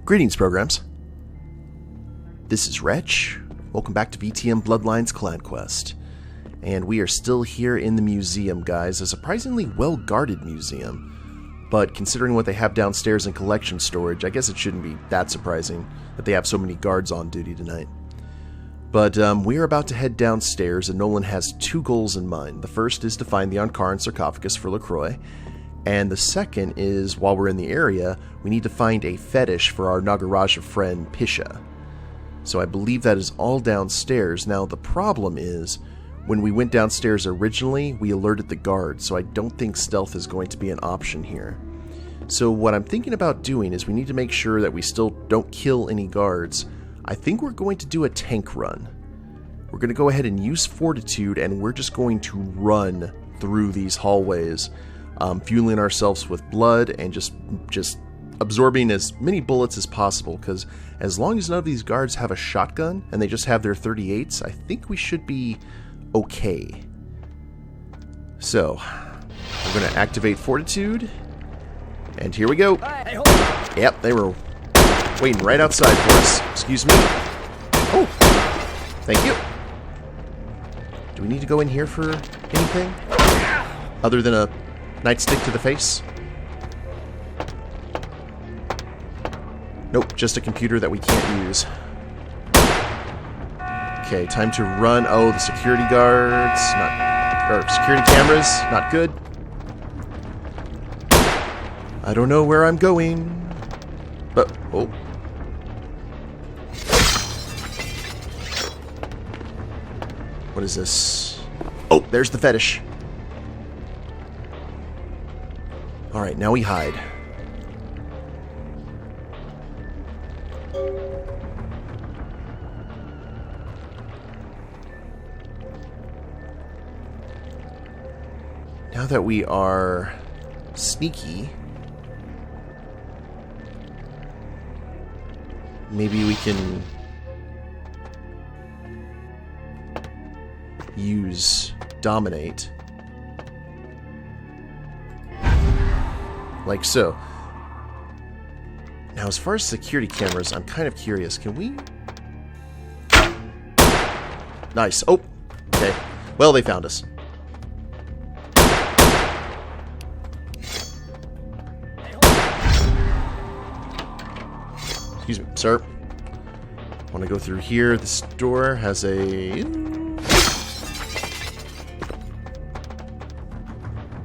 Greetings, programs. This is Wretch. Welcome back to VTM Bloodlines Clan Quest. And we are still here in the museum, guys. A surprisingly well-guarded museum. But considering what they have downstairs in collection storage, I guess it shouldn't be that surprising that they have so many guards on duty tonight. But we are about to head downstairs, and Nolan has two goals in mind. The first is to find the Ankaran Sarcophagus for LaCroix. And the second is, while we're in the area, we need to find a fetish for our Nagaraja friend, Pisha. So I believe that is all downstairs. Now, the problem is, when we went downstairs originally, we alerted the guards, so I don't think stealth is going to be an option here. So what I'm thinking about doing is we need to make sure that we still don't kill any guards. I think we're going to do a tank run. We're going to go ahead and use Fortitude, and we're just going to run through these hallways, fueling ourselves with blood and just absorbing as many bullets as possible, because as long as none of these guards have a shotgun and they just have their 38s, I think we should be okay. So, we're going to activate Fortitude, and here we go. Yep, they were waiting right outside for us. Excuse me. Oh, thank you. Do we need to go in here for anything other than a nightstick to the face? Nope, just a computer that we can't use. Okay, time to run. Oh, the security guards, security cameras, not good. I don't know where I'm going, but oh. What is this? Oh, there's the fetish. Alright, now we hide. Now that we are sneaky, maybe we can use Dominate. Like so. Now, as far as security cameras, I'm kind of curious. Can we... Nice. Oh, okay. Well, they found us. Excuse me, sir. I want to go through here. This door has a...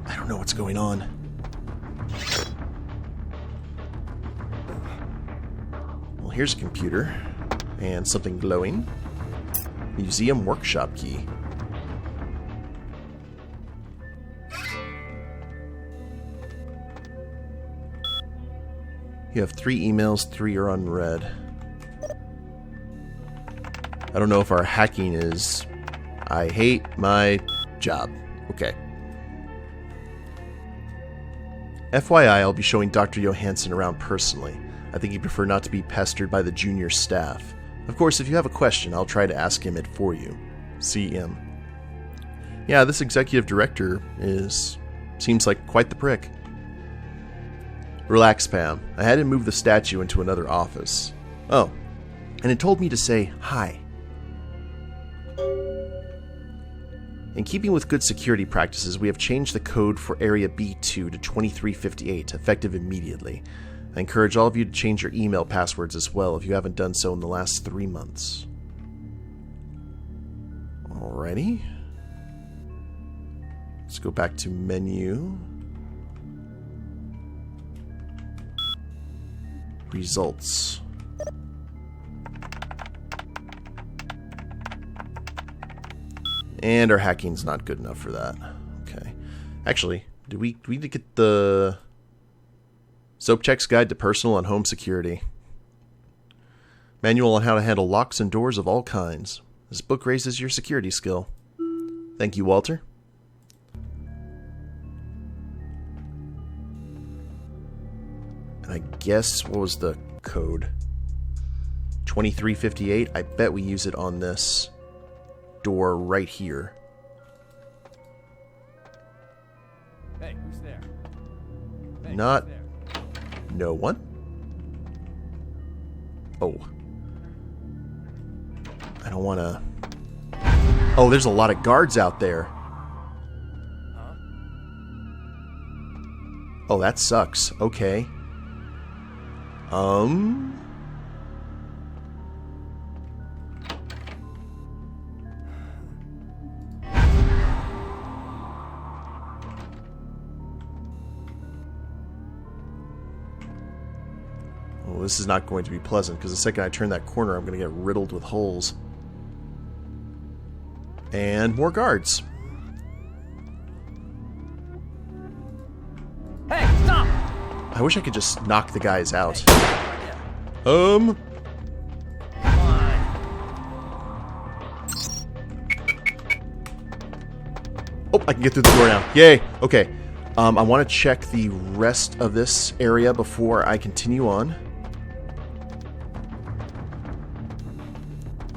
I don't know what's going on. Well, here's a computer. And something glowing. Museum workshop key. You have 3 emails, 3 are unread. I don't know if our hacking is... I hate my job. Okay. FYI, I'll be showing Dr. Johansson around personally. I think he'd prefer not to be pestered by the junior staff. Of course, if you have a question, I'll try to ask him it for you. CM. Yeah, this executive director seems like quite the prick. Relax, Pam. I had him move the statue into another office. Oh, and it told me to say hi. In keeping with good security practices, we have changed the code for Area B2 to 2358, effective immediately. I encourage all of you to change your email passwords as well if you haven't done so in the last 3 months. Alrighty. Let's go back to menu. Results. And our hacking's not good enough for that. Okay. Actually, do we need to get the Soapcheck's Guide to Personal and Home Security? Manual on how to handle locks and doors of all kinds. This book raises your security skill. Thank you, Walter. And I guess, what was the code? 2358? I bet we use it on this door right here. Hey, who's there? Hey, Not... who's there? No one? Oh. I don't want to... Oh, there's a lot of guards out there. Oh, that sucks. Okay. Well, this is not going to be pleasant, because the second I turn that corner, I'm going to get riddled with holes. And more guards. Hey, stop! I wish I could just knock the guys out. Hey, Um... come on. Oh, I can get through the door now. Yay! Okay. I want to check the rest of this area before I continue on.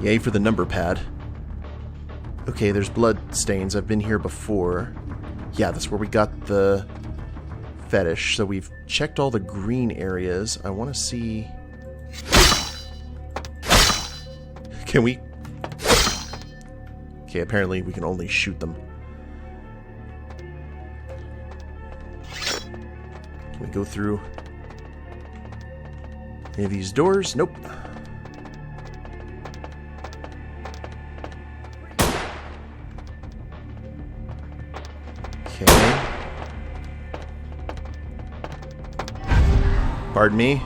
Yay for the number pad. Okay, there's blood stains. I've been here before. Yeah, that's where we got the fetish. So we've checked all the green areas. I want to see... Can we... Okay, apparently we can only shoot them. Can we go through any of these doors? Nope. Okay. Pardon me.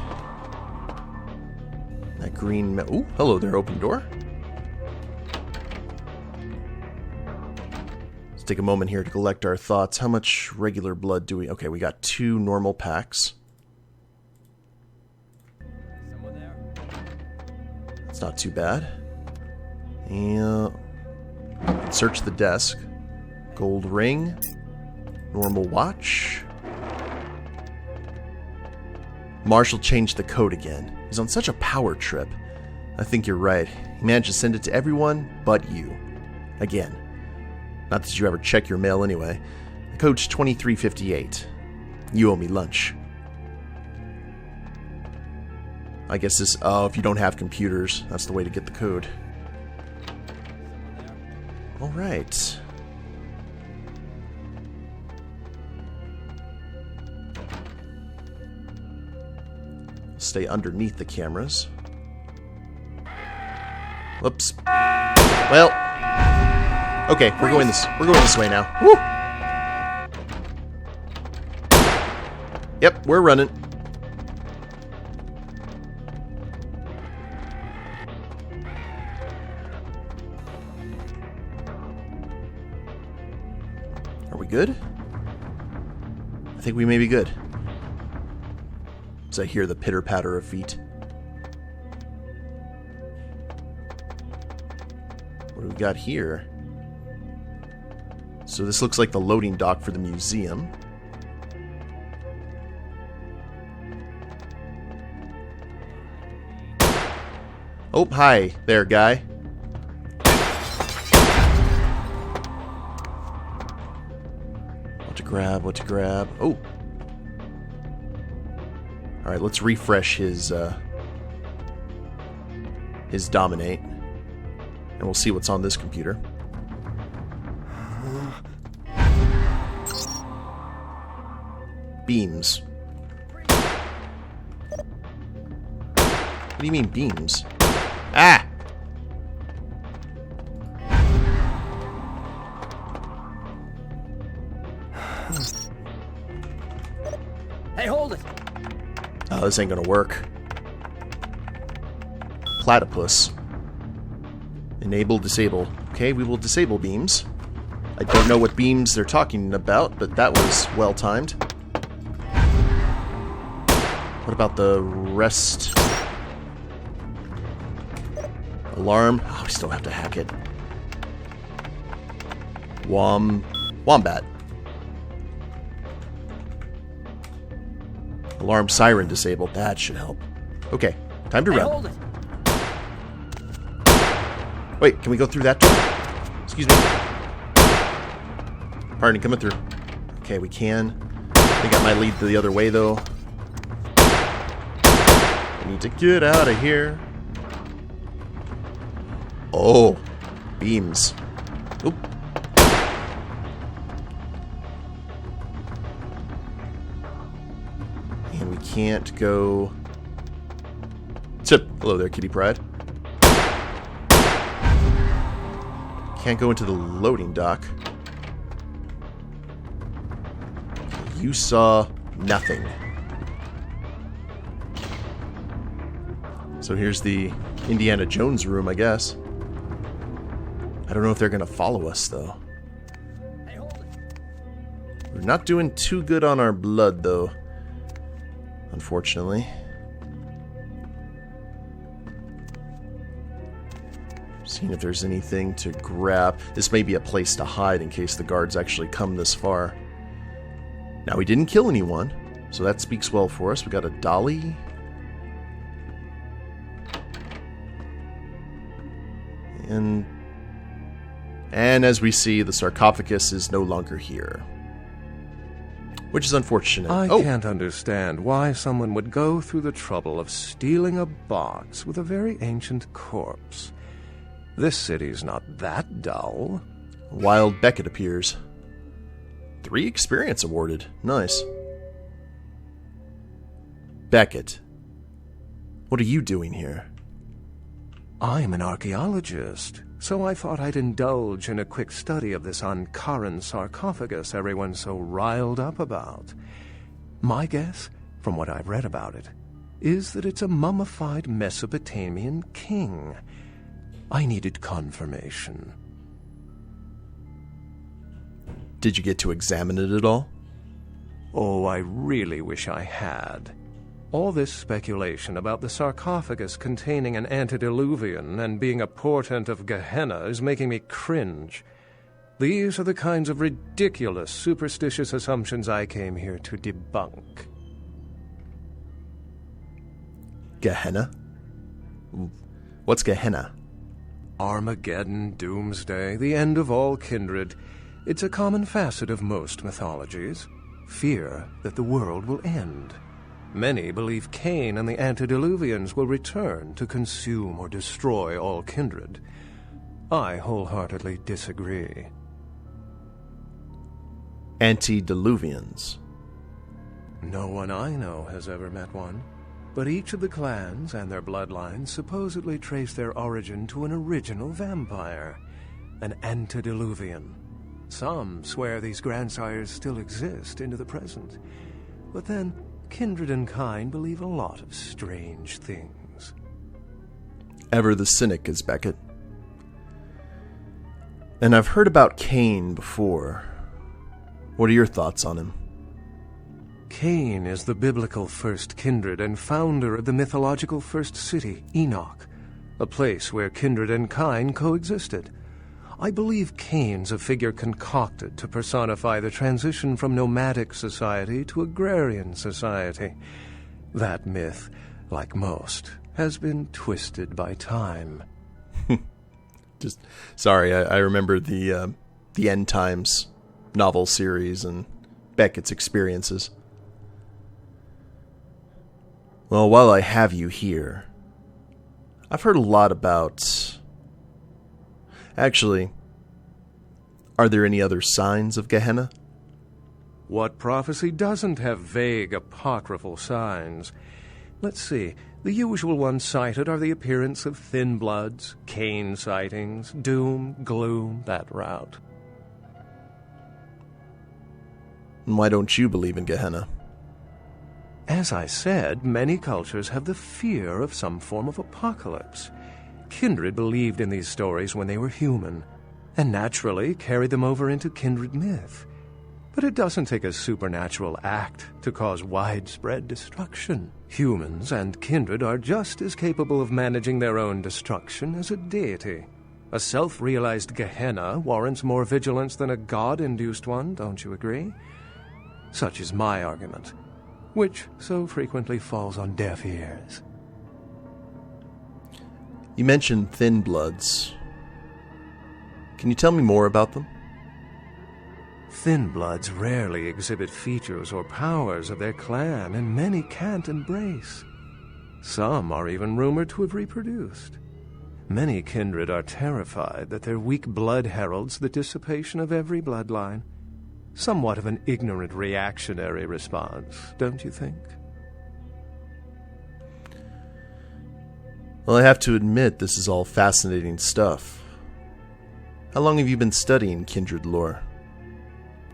That green... Ooh, hello there, open door. Let's take a moment here to collect our thoughts. How much regular blood do we... Okay, we got 2 normal packs. Someone there? That's not too bad. And... search the desk. Gold ring. Normal watch. Marshall changed the code again. He's on such a power trip. I think you're right. He managed to send it to everyone but you. Again. Not that you ever check your mail anyway. The code's 2358. You owe me lunch. I guess this... Oh, if you don't have computers, that's the way to get the code. Alright. Stay underneath the cameras. Whoops. Well... Okay, we're going this way now. Woo! Yep, we're running. Are we good? I think we may be good. As I hear the pitter-patter of feet. What do we got here? So this looks like the loading dock for the museum. Oh, hi there, guy. What to grab, what to grab. Oh. Alright, let's refresh his dominate. And we'll see what's on this computer. Beams. What do you mean, beams? Ah! Hey, hold it! Oh, this ain't gonna work. Platypus. Enable, disable. Okay, we will disable beams. I don't know what beams they're talking about, but that was well timed. What about the rest? Alarm. Oh, we still have to hack it. Wombat. Alarm siren disabled. That should help. Okay, time to Hey, run. hold it! Wait, can we go through that door? Excuse me. Pardon, coming through. Okay, we can. I think I might lead the other way, though. We need to get out of here. Oh, beams. Oop. And we can't go... Hello there, Kitty Pride. Can't go into the loading dock. You saw nothing. So here's the Indiana Jones room, I guess. I don't know if they're going to follow us, though. Hey, hold it. We're not doing too good on our blood, though. Unfortunately. Seeing if there's anything to grab. This may be a place to hide in case the guards actually come this far. Now, we didn't kill anyone, so that speaks well for us. We got a dolly. And as we see, the sarcophagus is no longer here. Which is unfortunate. I can't understand why someone would go through the trouble of stealing a box with a very ancient corpse. This city's not that dull. Wild Beckett appears. 3 experience awarded. Nice. Beckett, what are you doing here? I'm an archaeologist, so I thought I'd indulge in a quick study of this Ankaran Sarcophagus everyone's so riled up about. My guess, from what I've read about it, is that it's a mummified Mesopotamian king. I needed confirmation. Did you get to examine it at all? Oh, I really wish I had. All this speculation about the sarcophagus containing an antediluvian and being a portent of Gehenna is making me cringe. These are the kinds of ridiculous, superstitious assumptions I came here to debunk. Gehenna? What's Gehenna? Armageddon, doomsday, the end of all kindred. It's a common facet of most mythologies. Fear that the world will end. Many believe Cain and the antediluvians will return to consume or destroy all kindred. I wholeheartedly disagree. Antediluvians? No one I know has ever met one, but each of the clans and their bloodlines supposedly trace their origin to an original vampire, an antediluvian. Some swear these grandsires still exist into the present, but then kindred and kind believe a lot of strange things. Ever the cynic is Beckett. And I've heard about Cain before. What are your thoughts on him? Cain is the biblical first kindred and founder of the mythological first city, Enoch, a place where kindred and kind coexisted. I believe Cain's a figure concocted to personify the transition from nomadic society to agrarian society. That myth, like most, has been twisted by time. Sorry, I remember the End Times novel series and Beckett's experiences. Well, while I have you here, I've heard a lot about... Actually, are there any other signs of Gehenna? What prophecy doesn't have vague apocryphal signs? Let's see. The usual ones cited are the appearance of thin bloods, Cain sightings, doom, gloom, that route. And why don't you believe in Gehenna? As I said, many cultures have the fear of some form of apocalypse. Kindred believed in these stories when they were human, and naturally carried them over into kindred myth. But it doesn't take a supernatural act to cause widespread destruction. Humans and kindred are just as capable of managing their own destruction as a deity. A self-realized Gehenna warrants more vigilance than a god-induced one, don't you agree? Such is my argument, which so frequently falls on deaf ears. You mentioned thin bloods. Can you tell me more about them? Thin bloods rarely exhibit features or powers of their clan, and many can't embrace. Some are even rumored to have reproduced. Many kindred are terrified that their weak blood heralds the dissipation of every bloodline. Somewhat of an ignorant reactionary response, don't you think? Well, I have to admit, this is all fascinating stuff. How long have you been studying kindred lore?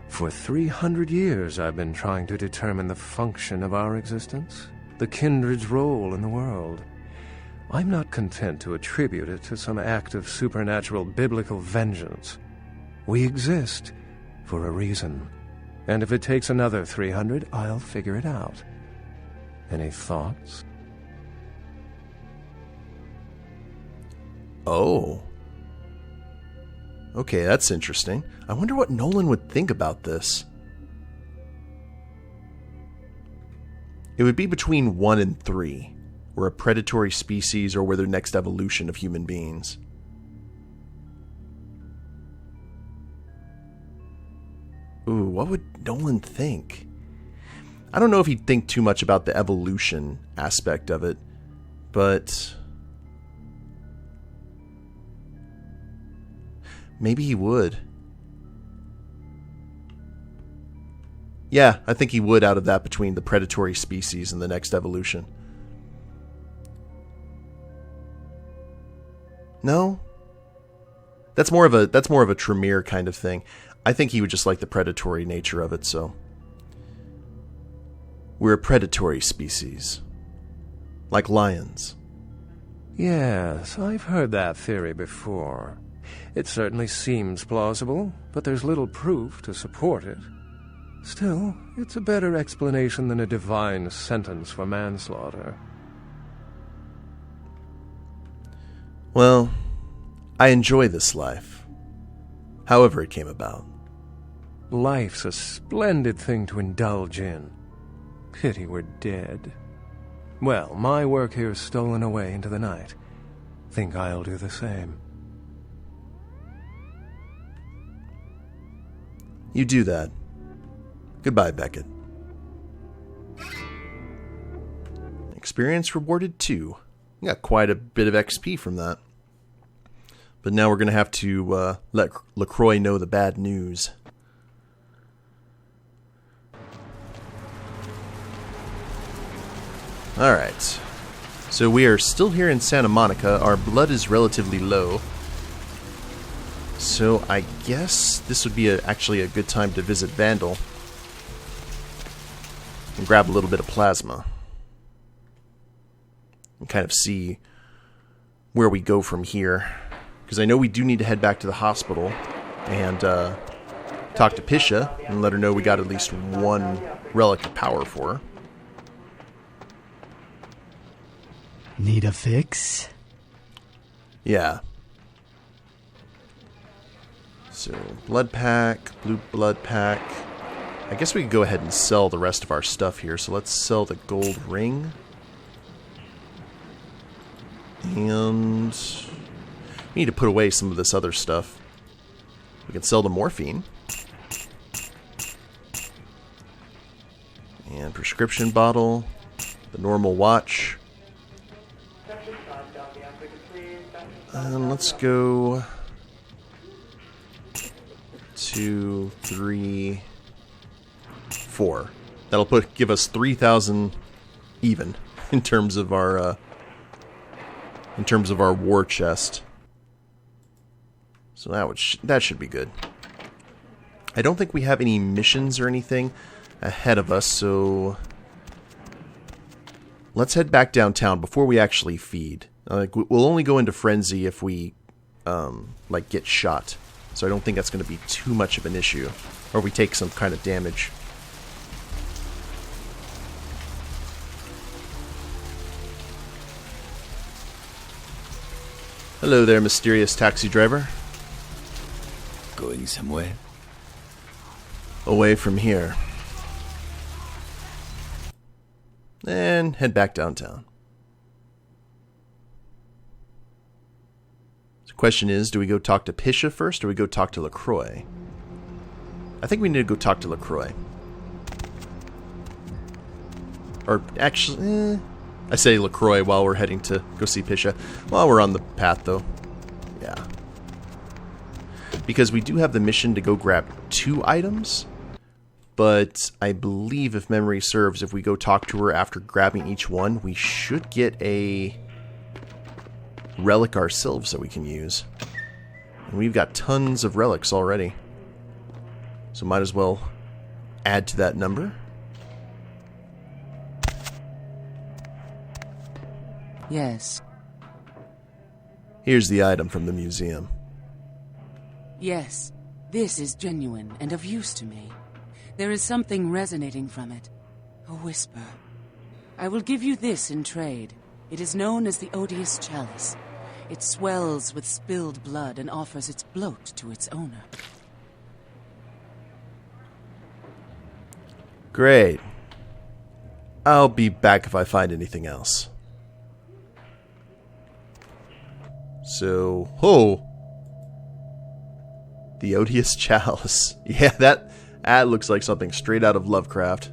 For 300 years I've been trying to determine the function of our existence, the kindred's role in the world. I'm not content to attribute it to some act of supernatural biblical vengeance. We exist for a reason, and if it takes another 300, I'll figure it out. Any thoughts? Oh. Okay, that's interesting. I wonder what Nolan would think about this. It would be between 1 and 3. We're a predatory species, or we're the next evolution of human beings. Ooh, what would Nolan think? I don't know if he'd think too much about the evolution aspect of it, but maybe he would. Yeah, I think he would out of that between the predatory species and the next evolution. No? That's more of a Tremere kind of thing. I think he would just like the predatory nature of it, so. We're a predatory species. Like lions. Yes, I've heard that theory before. It certainly seems plausible, but there's little proof to support it. Still, it's a better explanation than a divine sentence for manslaughter. Well, I enjoy this life. However it came about. Life's a splendid thing to indulge in. Pity we're dead. Well, my work here's stolen away into the night. Think I'll do the same. You do that. Goodbye, Beckett. Experience rewarded 2. We got quite a bit of XP from that. But now we're going to have to let LaCroix know the bad news. Alright. So we are still here in Santa Monica. Our blood is relatively low. So I guess this would be actually a good time to visit Vandal. And grab a little bit of plasma. And kind of see where we go from here. Because I know we do need to head back to the hospital and talk to Pisha and let her know we got at least 1 relic of power for her. Need a fix? Yeah. So, blood pack, blue blood pack. I guess we could go ahead and sell the rest of our stuff here. So let's sell the gold ring. And we need to put away some of this other stuff. We can sell the morphine. And prescription bottle. The normal watch. Let's go 2, 3, 4. That'll give us 3,000 even in terms of our war chest. So that should be good. I don't think we have any missions or anything ahead of us, so let's head back downtown before we actually feed. We'll only go into frenzy if we get shot. So I don't think that's going to be too much of an issue, or if we take some kind of damage. Hello there, mysterious taxi driver. Going somewhere? Away from here. And head back downtown. So the question is, do we go talk to Pisha first, or do we go talk to LaCroix? I think we need to go talk to LaCroix. Or actually, I say LaCroix while we're heading to go see Pisha. While we're on the path, though. Yeah. Because we do have the mission to go grab 2 items. But I believe, if memory serves, if we go talk to her after grabbing each one, we should get a relic ourselves that we can use. And we've got tons of relics already. So might as well add to that number. Yes. Here's the item from the museum. Yes. This is genuine and of use to me. There is something resonating from it. A whisper. I will give you this in trade. It is known as the Odious Chalice. It swells with spilled blood and offers its bloat to its owner. Great. I'll be back if I find anything else. So, the Odious Chalice. Yeah, that looks like something straight out of Lovecraft.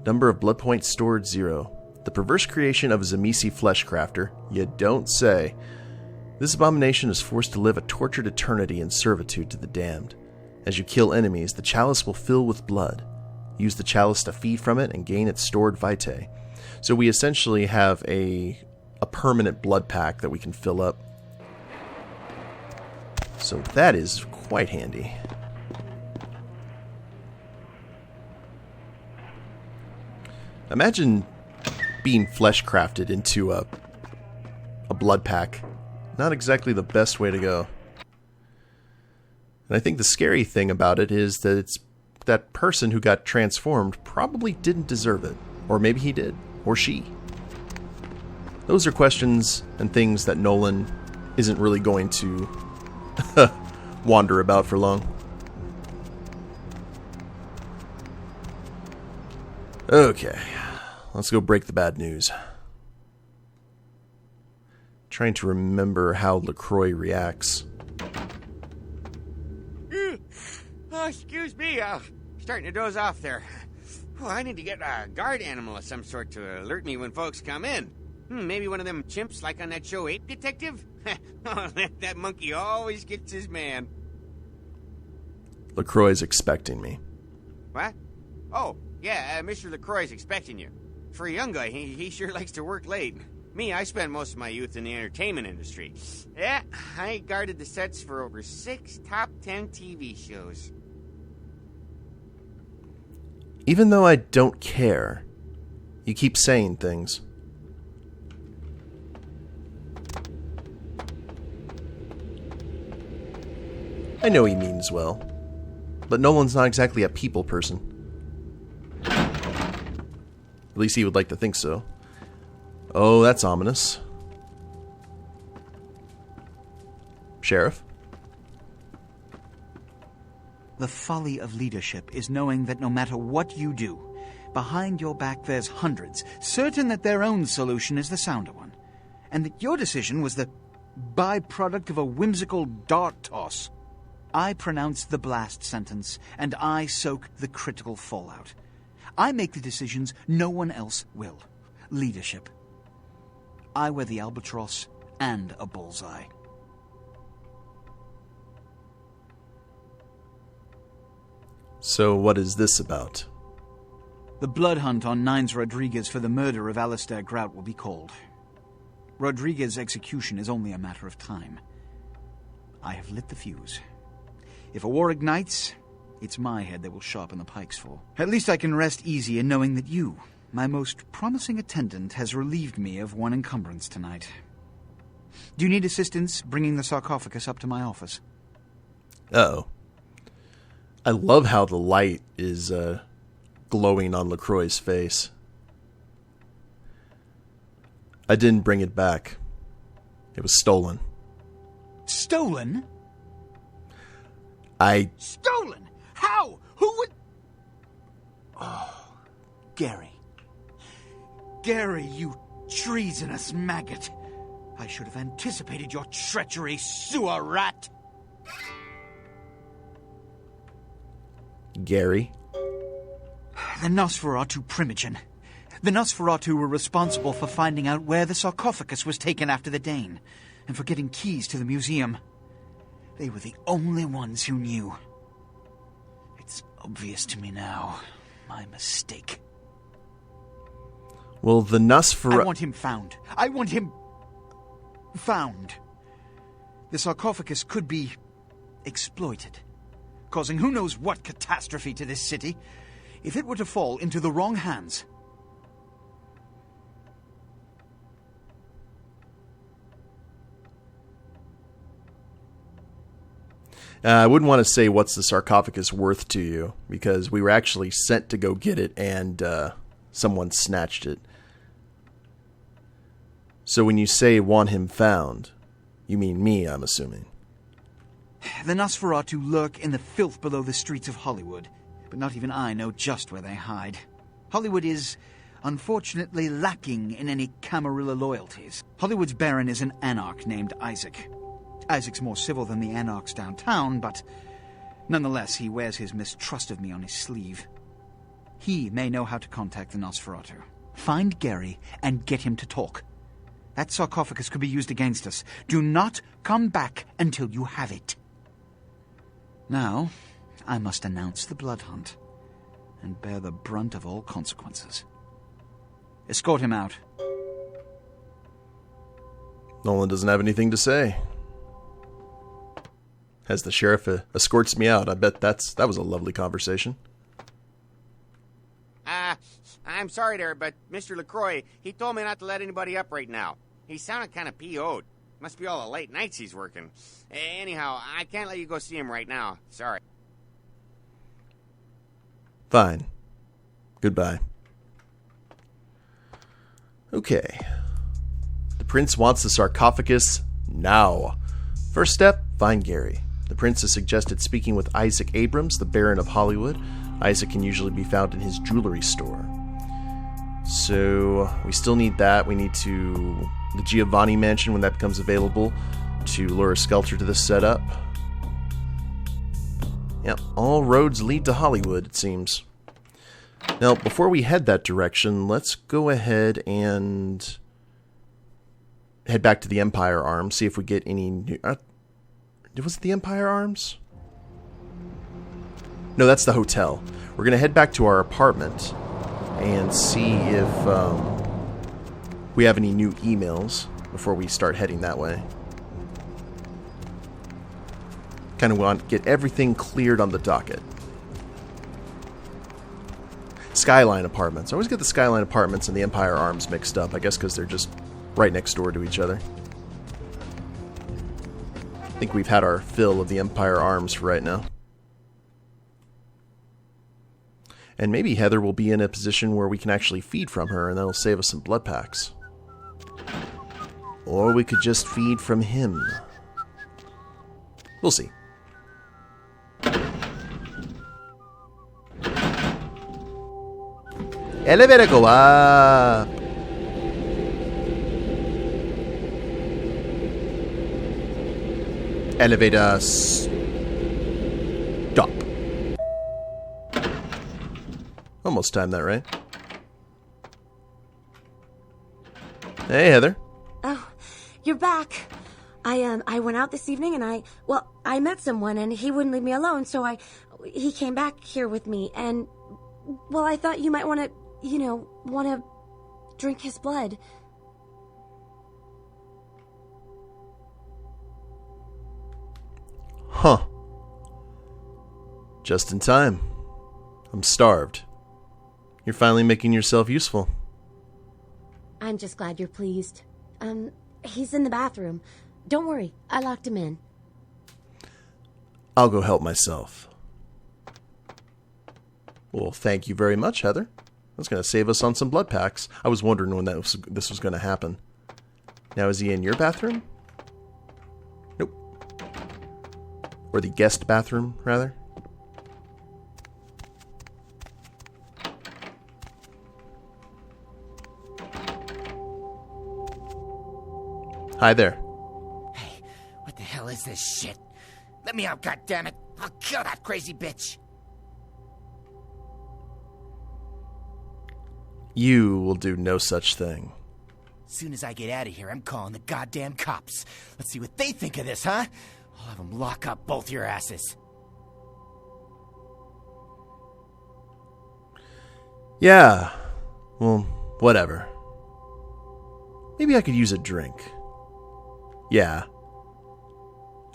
Number of blood points stored 0. The perverse creation of a Zamisi flesh crafter. You don't say. This abomination is forced to live a tortured eternity in servitude to the damned. As you kill enemies, the chalice will fill with blood. Use the chalice to feed from it and gain its stored vitae. So we essentially have a permanent blood pack that we can fill up. So that is quite handy. Imagine being flesh crafted into a blood pack. Not exactly the best way to go. And I think the scary thing about it is that it's that person who got transformed probably didn't deserve it. Or maybe he did. Or she. Those are questions and things that Nolan isn't really going to wander about for long. Okay. Let's go break the bad news. Trying to remember how LaCroix reacts. Oh, excuse me. Starting to doze off there. Oh, I need to get a guard animal of some sort to alert me when folks come in. Maybe one of them chimps like on that show Ape Detective? Oh, that monkey always gets his man. LaCroix's expecting me. What? Oh, yeah, Mr. LaCroix's expecting you. For a young guy, he sure likes to work late. Me, I spent most of my youth in the entertainment industry. Yeah, I guarded the sets for over 6 top 10 TV shows. Even though I don't care, you keep saying things. I know he means well, but Nolan's not exactly a people person. At least he would like to think so. Oh, that's ominous. Sheriff? The folly of leadership is knowing that no matter what you do, behind your back there's hundreds, certain that their own solution is the sounder one, and that your decision was the byproduct of a whimsical dart toss. I pronounce the blast sentence, and I soak the critical fallout. I make the decisions no one else will. Leadership. I wear the albatross and a bullseye. So what is this about? The blood hunt on Nines Rodriguez for the murder of Alistair Grout will be called. Rodriguez's execution is only a matter of time. I have lit the fuse. If a war ignites, it's my head they will sharpen the pikes for. At least I can rest easy in knowing that you, my most promising attendant, has relieved me of one encumbrance tonight. Do you need assistance bringing the sarcophagus up to my office? Uh-oh. I love how the light is glowing on LaCroix's face. I didn't bring it back. It was stolen. Stolen? Stolen? How? Who would... Oh, Gary. Gary, you treasonous maggot. I should have anticipated your treachery, sewer rat. Gary? The Nosfer are too primogen. The Nosferatu were responsible for finding out where the sarcophagus was taken after the Dane, and for getting keys to the museum. They were the only ones who knew. It's obvious to me now. My mistake. Well, the Nosferatu... I want him found. I want him... found. The sarcophagus could be exploited, causing who knows what catastrophe to this city. If it were to fall into the wrong hands... I wouldn't want to say what's the sarcophagus worth to you, because we were actually sent to go get it, and someone snatched it. So when you say want him found, you mean me, I'm assuming. The Nosferatu lurk in the filth below the streets of Hollywood, but not even I know just where they hide. Hollywood is, unfortunately, lacking in any Camarilla loyalties. Hollywood's baron is an anarch named Isaac. Isaac's more civil than the anarchs downtown, but nonetheless he wears his mistrust of me on his sleeve. He may know how to contact the Nosferatu. Find Gary and get him to talk. That sarcophagus could be used against us. Do not come back until you have it. Now, I must announce the blood hunt and bear the brunt of all consequences. Escort him out. Nolan doesn't have anything to say. As the sheriff escorts me out, I bet that was a lovely conversation. I'm sorry there, but Mr. LaCroix, he told me not to let anybody up right now. He sounded kind of PO'd. Must be all the late nights he's working. Anyhow, I can't let you go see him right now. Sorry. Fine. Goodbye. Okay. The prince wants the sarcophagus now. First step, find Gary. The prince has suggested speaking with Isaac Abrams, the Baron of Hollywood. Isaac can usually be found in his jewelry store. So, we still need that. We need the Giovanni Mansion, when that becomes available, to lure a Skelter to this setup. Yep, all roads lead to Hollywood, it seems. Now, before we head that direction, let's go ahead and head back to the Empire Arms, see if we get any new... was it the Empire Arms? No, that's the hotel. We're going to head back to our apartment and see if we have any new emails before we start heading that way. Kind of want to get everything cleared on the docket. Skyline Apartments. I always get the Skyline Apartments and the Empire Arms mixed up. I guess because they're just right next door to each other. I think we've had our fill of the Empire Arms for right now. And maybe Heather will be in a position where we can actually feed from her, and that'll save us some blood packs. Or we could just feed from him. We'll see. Elevator go up. Elevator stop. Almost timed that right. Hey, Heather. Oh, you're back. I went out this evening and I met someone and he wouldn't leave me alone, so he came back here with me and, well, I thought you might want to drink his blood. Huh. Just in time. I'm starved. You're finally making yourself useful. I'm just glad you're pleased. He's in the bathroom. Don't worry, I locked him in. I'll go help myself. Well, thank you very much, Heather. That's going to save us on some blood packs. I was wondering when this was going to happen. Now, is he in your bathroom? Nope. Or the guest bathroom, rather? Hi there. Hey, what the hell is this shit? Let me out, goddammit! I'll kill that crazy bitch! You will do no such thing. Soon as I get out of here, I'm calling the goddamn cops. Let's see what they think of this, huh? I'll have them lock up both your asses. Yeah, well, whatever. Maybe I could use a drink. Yeah,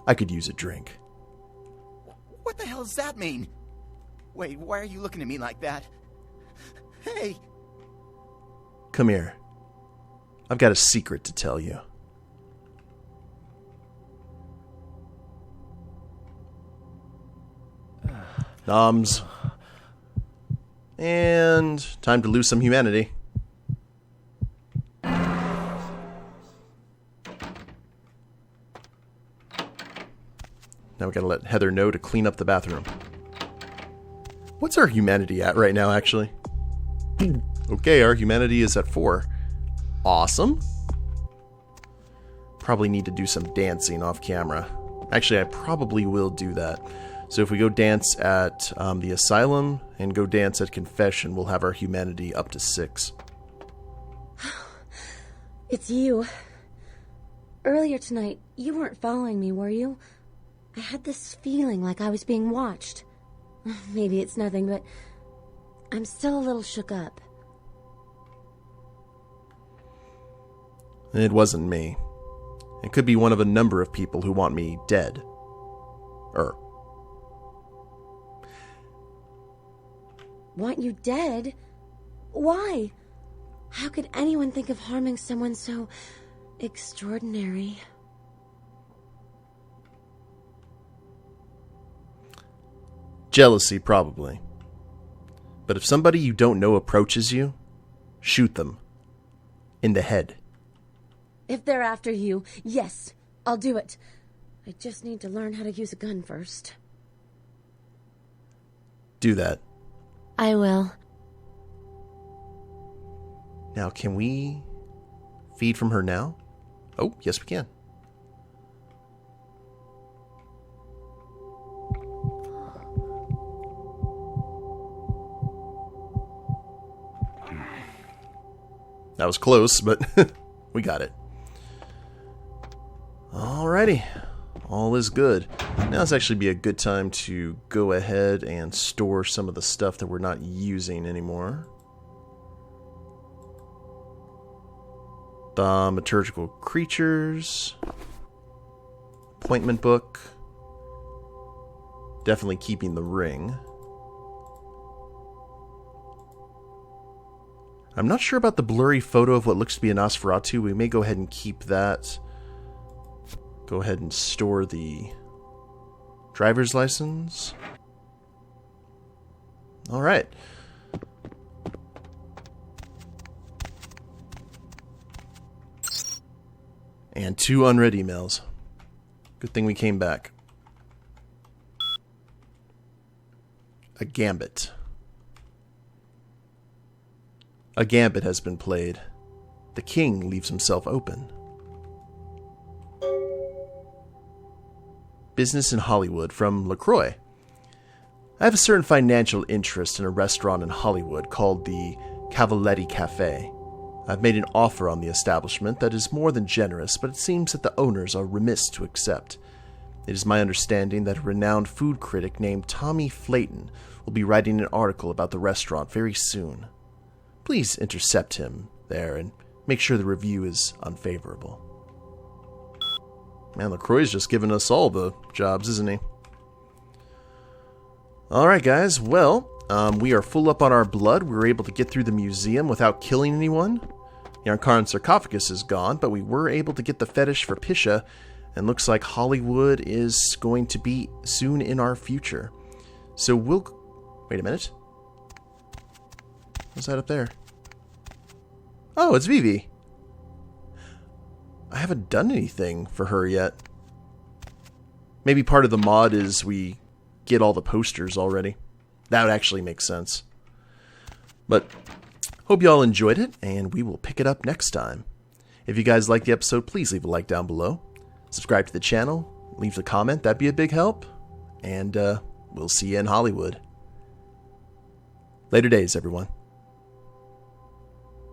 I could use a drink. What the hell does that mean? Wait, why are you looking at me like that? Hey! Come here. I've got a secret to tell you. Noms. And time to lose some humanity. Now we gotta let Heather know to clean up the bathroom. What's our humanity at right now, actually? Okay, our humanity is at 4. Awesome. Probably need to do some dancing off camera. Actually, I probably will do that. So if we go dance at the asylum and go dance at confession, we'll have our humanity up to 6. It's you. Earlier tonight, you weren't following me, were you? I had this feeling like I was being watched. Maybe it's nothing, but I'm still a little shook up. It wasn't me. It could be one of a number of people who want me dead. Want you dead? Why? How could anyone think of harming someone so extraordinary? Jealousy, probably. But if somebody you don't know approaches you, shoot them. In the head. If they're after you, yes, I'll do it. I just need to learn how to use a gun first. Do that. I will. Now, can we feed from her now? Oh, yes we can. That was close, but we got it. Alrighty. All is good. Now it's actually be a good time to go ahead and store some of the stuff that we're not using anymore. Thaumaturgical creatures. Appointment book. Definitely keeping the ring. I'm not sure about the blurry photo of what looks to be a Nosferatu. We may go ahead and keep that. Go ahead and store the driver's license. All right. And 2 unread emails. Good thing we came back. A gambit. A gambit has been played. The king leaves himself open. Business in Hollywood from LaCroix. I have a certain financial interest in a restaurant in Hollywood called the Cavaletti Cafe. I've made an offer on the establishment that is more than generous, but it seems that the owners are remiss to accept. It is my understanding that a renowned food critic named Tommy Flayton will be writing an article about the restaurant very soon. Please intercept him there and make sure the review is unfavorable. Man, LaCroix's just giving us all the jobs, isn't he? Alright guys, well, we are full up on our blood. We were able to get through the museum without killing anyone. The Ankaran Sarcophagus is gone, but we were able to get the fetish for Pisha, and looks like Hollywood is going to be soon in our future. So we'll... Wait a minute. What's that up there? Oh, it's Vivi. I haven't done anything for her yet. Maybe part of the mod is we get all the posters already. That would actually make sense. But hope you all enjoyed it, and we will pick it up next time. If you guys liked the episode, please leave a like down below. Subscribe to the channel. Leave a comment. That'd be a big help. And we'll see you in Hollywood. Later days, everyone.